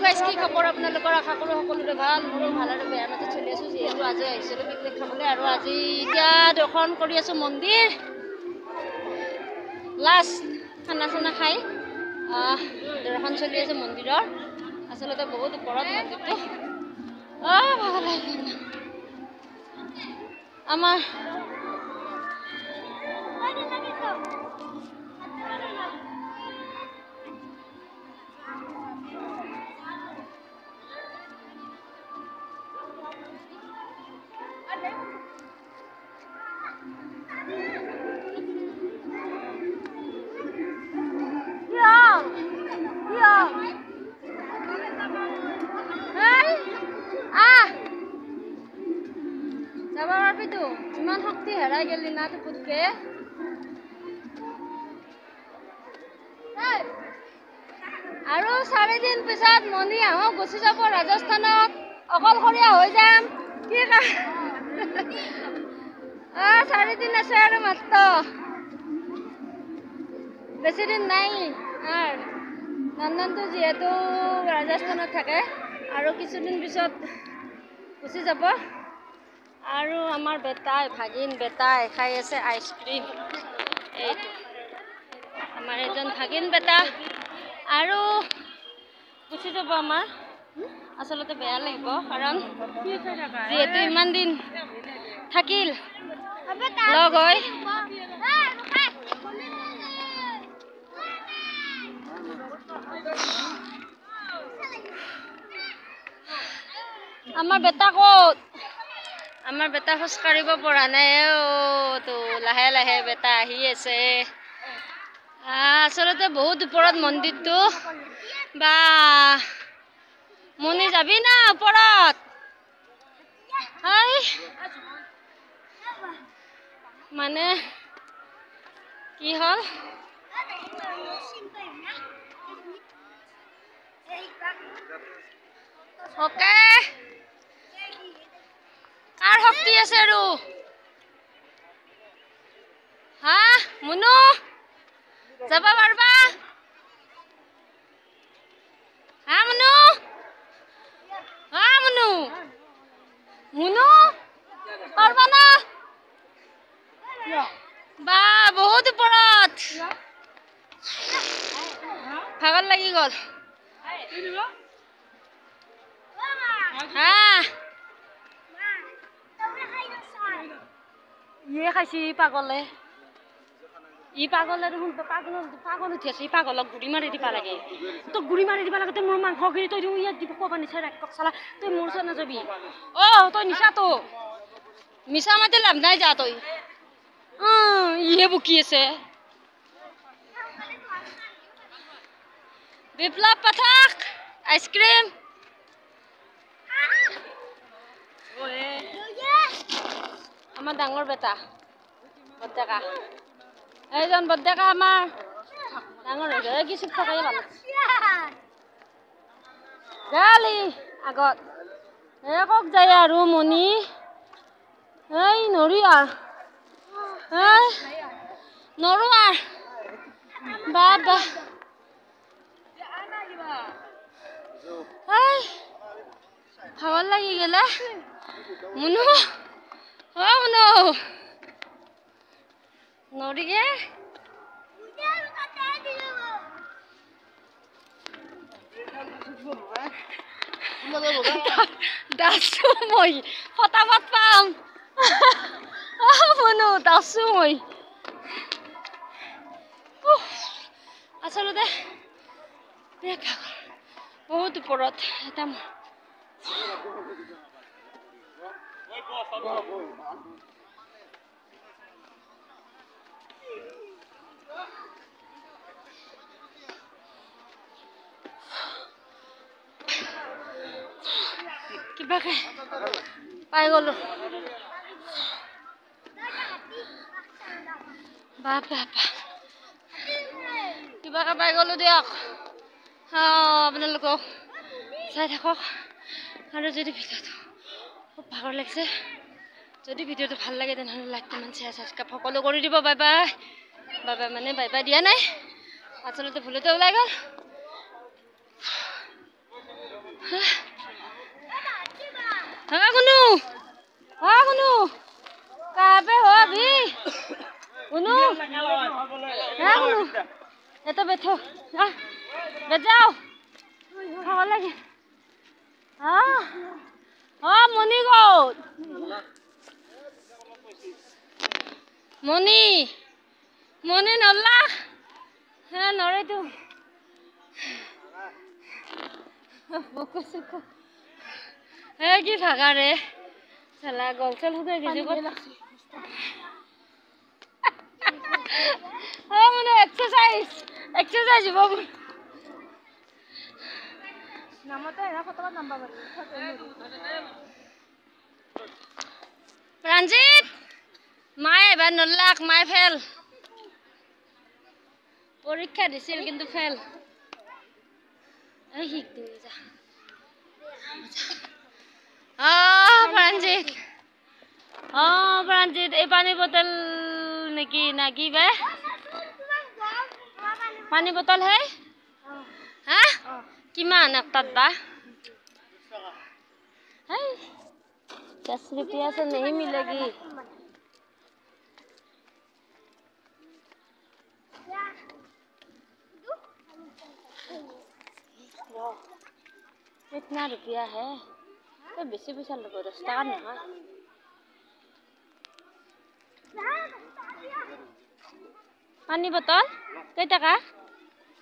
guys কি খবৰ আপোনালোকৰ আশা কৰো সকলোৰে ভাল মোৰো ভাল আৰু বেয়া মাজত চলি আছো যিহেতু আজি আহিছিলো পিকনিক খাবলৈ আৰু আজি এতিয়া দৰ্শন কৰি আছো মন্দিৰ লাষ্ট খানা চানা খাই দৰ্শন চলি আছে মন্দিৰৰ আচলতে বহুত ওপৰত মন্দিৰটো ভাল লাগে আমাৰ ইমান শক্তি হেৰাই গেলি না টুপুতকে আৰু 4 দিন পিছত মনি আহক গুচি যাব ৰাজস্থানত অকলশৰীয়া হৈ যাম কি 4 দিন আছে আৰু মাত্ৰ বেছি দিন নাই আৰ নন্দনটো যেহেতু ৰাজস্থানত থাকে আৰু কিছুদিন পিছত গুচি যাব আৰু আমাৰ বেটাই ভাগিন বেটাই খাই আছে আইসক্ৰিম এইটো আমাৰ এজন ভাগিন বেটা আৰু গুচি যাব আমাৰ আসলতে বেয়া লাগিব কাৰণ যেহেতু ইমান দিন থাকিল লগ হৈ আমাৰ বেটা ক'ত আমাৰ বেটা খোজ কাঢ়িব পৰা নাই তো লাহে লাহে বেটা আহি আছে আসলতে বহুত ওপৰত মন্দিৰটো বা মনি যাবি না ওপৰত হাই মানে কি হল ওকে কাৰ শক্তি আছে আৰু হা মুনু যাবা পাৰবা হা মুনু মুনু পাৰবা না বা বহুত ওপৰত ভাগৰ লাগি গল ইয়ে খাইছি পাগলে ই পাগলে দেখোন পাগল উঠি আছে পাগলক গুড়ি মাৰি দিবা লাগে তো গুড়ি মাৰি দিবা লাগে মোৰ মাংসখিনি তই দিওঁ ইয়াত দিব ক'বা নিচা ৰাক্ষস চালা তই মোৰ ওচৰত নাযাবি তই নিচা তো মিছা মাতি লাভ নাই যা তই ইহে বুকি আছে বিপ্লৱ পাঠক আইসক্রিম আমার ডাঙর বেটা বদ্দেকা এইজন বদ্দেকা আমার ডাঙর হয়ে যায় কি চুপ থাকাই ভালো গালি আগত কক যায় আৰু মনি এই নৰি নৰো বাবা ভাগৰ লাগি গেলে মুনু মুনু নৰিগে দাসু মই ফটাফট পাম মুনু দাসু মই আসলতে বহুত ওপৰত এটা কিবাকে পাই গলো বাপা কিবাকে পাই গলো দিয়ক আপোনালোকক চাই থাকক আৰু যদি ভিডিঅ'টো খুব ভাগৰ লাগিছে যদি ভিডিঅ'টো ভাল লাগে তেনেহ'লে লাইক কমেণ্ট শ্বেয়াৰ ছাবস্ক্ৰাইব সকলো কৰি দিব বাই বাই মানে বাই বাই দিয়া নাই আসলতে ভুলতে ওলাই গ'ল हाँ गुनू कहाँ पे हो अभी गुनू हाँ गुनू ये तो बैठो हाँ बैठ जाओ हाँ लगे हाँ हाँ मनी को मनी नल्ला हाँ नरे तू है कि भागा रे चला गल चल हो गए हाँ मैंने एक्सरसाइज बाबू नामते है ना फटवा नंबर रंजीत माय एबार नल्लाक माय फेल परीक्षा दिছিল কিন্তু फेल এই হিক দিই যা प्रांजित ए पानी बोतल नेकी ना की बे पानी बोतल है हाँ किमान एकटात बा 10 रुपया से नहीं मिलेगी इतना रुपया है तो बेसी पैसा लगो 10 টাকা নহয় पानी बोतल कई টাকা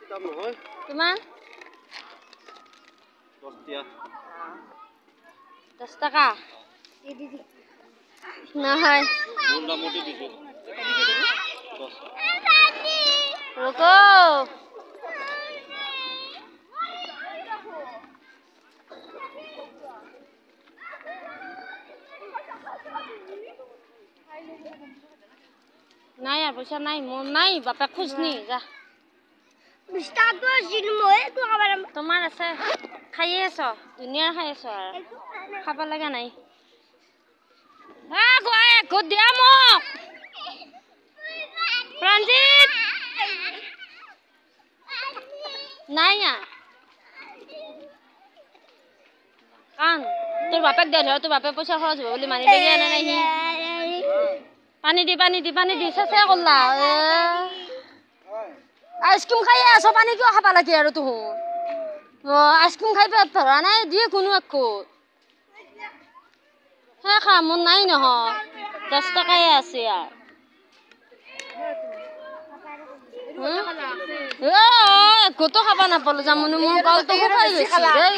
किताब নহয় किमान 10 টাকা ये दीदी नहीं मुंडा मोटी दीदी रुको नहीं यार पैसा नहीं मोर नहीं बापा खुश नहीं जा तुम्हार আছে খাইয়ে আছো দুনিয়াৰ খাই আছো আৰু খাব লাগা নাই গোৱাই ঘুত দিয়া মোক ৰঞ্জিত নাই কান তোৰ বাপেক দে ধৰ তোৰ বাপে পইচা খৰচ হ'ব বুলি মানি লৈ আনা নাই পানী দি চেছে কৰলা আইসক্ৰিম খাই আছো পানি কিয় খাবা লাগে আৰু তুহু আইসক্ৰিম খাই পেট ভৰা নাই দিয়ে কোনো একো হে খা মন নাই নহয় 10 টাকাই আছে আর কত খাবা নাপালো জামুনি মোৰ গলটো খাই গৈছে দেই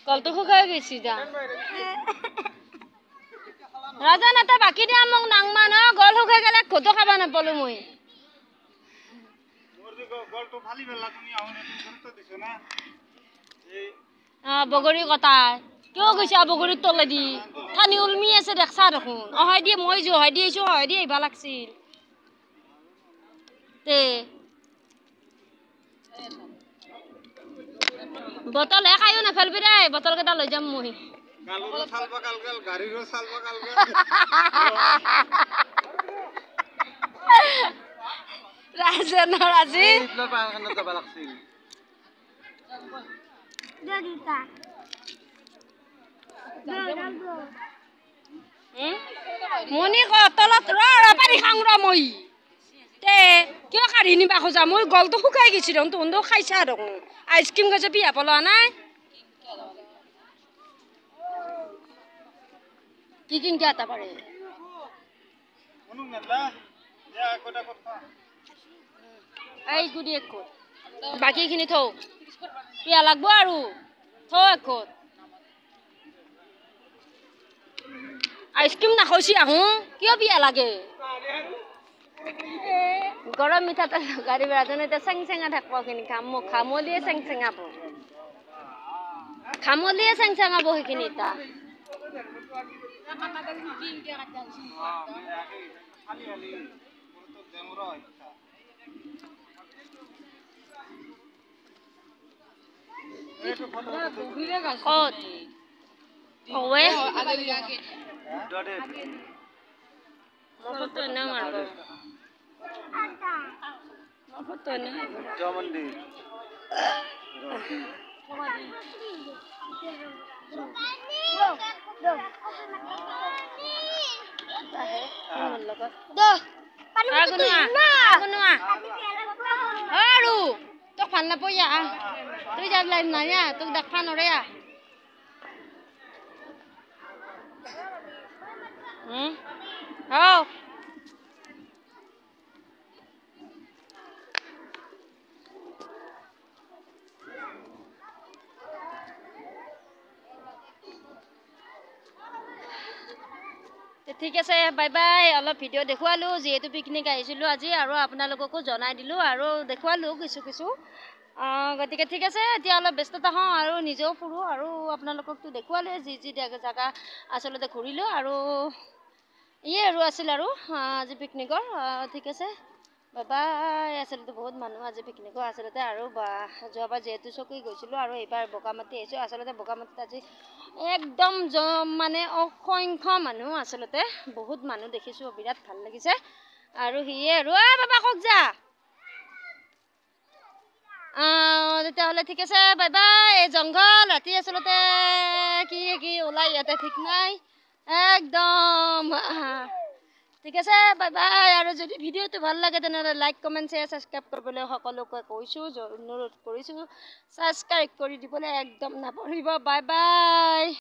কলটো শুকাই গৈছি যা রাজা নাতা বাকি দিয়া মোক নাংমা ন গল শুকাই গেলে কত খাবা নাপালো মই গলটো ফালি বেলা তুমি আহনে গুরুত্ব দিছ না এই বগৰী কথা কিয় গৈছা বগৰী তলে দি থানি উলমি আছে দেখছা দেখোন অহাই দিয়ে মই যে অহাই দিছো অহাই দি আইবা লাগছিল তে बोतल है खायो ना फेल बिरे बोतल के डाल जम मोही गालरो सालबा गालगल गाड़ीरो सालबा गालगल राजन राजी इतना पान करना दबा लागছিল दगीता मोनी को तलत र पानी खाং र মই তে কিয় কাঢ়ি নিবা খোজা মই গলটো শুকাই গেছি ৰং তো খাইছা ৰং আইসক্ৰিম গেছে বিয়া পলা নাই কি কিনতে আতা পাৰে এই গুডি এক বাকি খিনি থও বিয়া লাগবো আৰু থও এক আইসক্রিম না খাইছি আহো কিয় বিয়া লাগে গরম মিঠা তো গাড়ি বেড়াতে তো সেং সেঙা থাকবো কিনি খামলিয়ে সেং সেঙাবো সেইখিনি তা ফটো নাই জমন্দি তোক ভাল নাপাই তুই যাব লাইন নাই তোক দেখা নৰে ঠিক আছে বাই বাই অলপ ভিডিঅ' দেখুৱালোঁ যিহেতু পিকনিক আহিছিলোঁ আজি আৰু আপোনালোককো জনাই দিলোঁ আৰু দেখুৱালোঁ কিছু কিছু গতিকে ঠিক আছে এতিয়া অলপ ব্যস্ততা হওঁ আৰু নিজেও ফুৰোঁ আৰু আপোনালোককতো দেখুৱালোঁ যি যি জেগা আচলতে ঘূৰিলোঁ আৰু ইয়ে আৰু আছিল আৰু আজি পিকনিকৰ ঠিক আছে বাই বাই আচলতে বহুত মানুহ আজি পিকনিকৰ আচলতে আৰু যোৱাবাৰ যিহেতু চকী গৈছিলোঁ আৰু এইবাৰ বগামাটি আহিছোঁ আচলতে বগামাটিত আজি একদম মানে অসংখ্য মানুহ আচলতে বহুত মানুহ দেখিছোঁ বিৰাট ভাল লাগিছে আৰু সিয়ে আৰু বাবা কওক যা তেতিয়াহ'লে ঠিক আছে বাই বাই এই জংঘল ৰাতি আচলতে কি কি ওলাই ইয়াতে ঠিক নাই একদম ঠিক আছে বাই বাই আৰু যদি ভিডিঅ'টো ভাল লাগে তেনেহ'লে লাইক কমেণ্ট শ্বেয়াৰ ছাবস্ক্ৰাইব কৰিবলৈ সকলোকে কৈছোঁ অনুৰোধ কৰিছোঁ ছাবস্ক্ৰাইব কৰি দিবলৈ একদম নাপাহৰিব বাই বাই